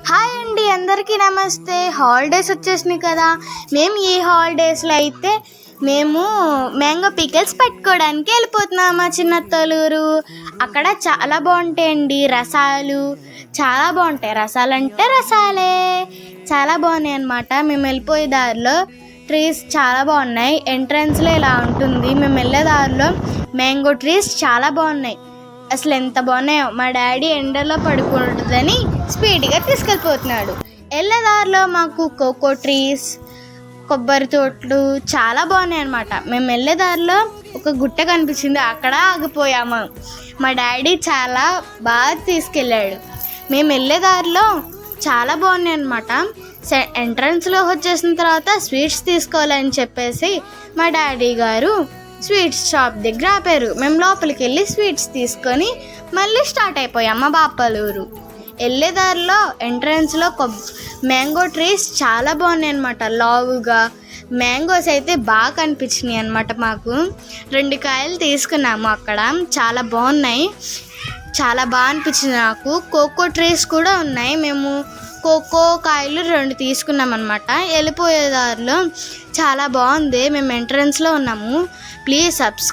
Hi అండి, అందరికీ నమస్తే. హాలిడేస్ వచ్చేసినాయి కదా. మేము ఈ హాలిడేస్లో అయితే మ్యాంగో పికిల్స్ పెట్టుకోవడానికి వెళ్ళిపోతున్నాం మా చిన్నత్తలూరు. అక్కడ చాలా బాగుంటాయండి రసాలు, చాలా బాగుంటాయి. రసాలు అంటే రసాలే చాలా బాగున్నాయి అన్నమాట. మేము వెళ్ళిపోయే దారిలో ట్రీస్ చాలా బాగున్నాయి. ఎంట్రన్స్లో ఇలా ఉంటుంది. మేము వెళ్ళే దారిలో మ్యాంగో ట్రీస్ చాలా బాగున్నాయి. అసలు ఎంత బాగున్నాయో. మా డాడీ ఎండలో పడుకుంటుందని స్పీడ్గా తీసుకెళ్ళిపోతున్నాడు. వెళ్ళేదారిలో మాకు కోకో ట్రీస్, కొబ్బరి తోటలు చాలా బాగున్నాయి అన్నమాట. మేము వెళ్ళేదారిలో ఒక గుట్ట కనిపించింది, అక్కడ ఆగిపోయాము. మా డాడీ చాలా బాగా తీసుకెళ్ళాడు. మేము వెళ్ళేదారిలో చాలా బాగున్నాయి అన్నమాట. ఎంట్రన్స్లో వచ్చేసిన తర్వాత స్వీట్స్ తీసుకోవాలని చెప్పేసి మా డాడీ గారు స్వీట్స్ షాప్ దగ్గర ఆపారు. మేము లోపలికి వెళ్ళి స్వీట్స్ తీసుకొని మళ్ళీ స్టార్ట్ అయిపోయాం మా బాపలూరు. వెళ్ళేదారిలో ఎంట్రన్స్లో మ్యాంగో ట్రీస్ చాలా బాగున్నాయి అన్నమాట. లావుగా మ్యాంగోస్ అయితే బాగా కనిపించినాయి అన్నమాట. మాకు 2 కాయలు తీసుకున్నాము అక్కడ, చాలా బాగున్నాయి. చాలా బాగా అనిపించింది నాకు. కోకో ట్రీస్ కూడా ఉన్నాయి. మేము కోకో కాయలు 2 తీసుకున్నాం అన్నమాట. వెళ్ళిపోయేదారిలో చాలా బాగుంది. మేము ఎంట్రన్స్లో ఉన్నాము. Please subscribe.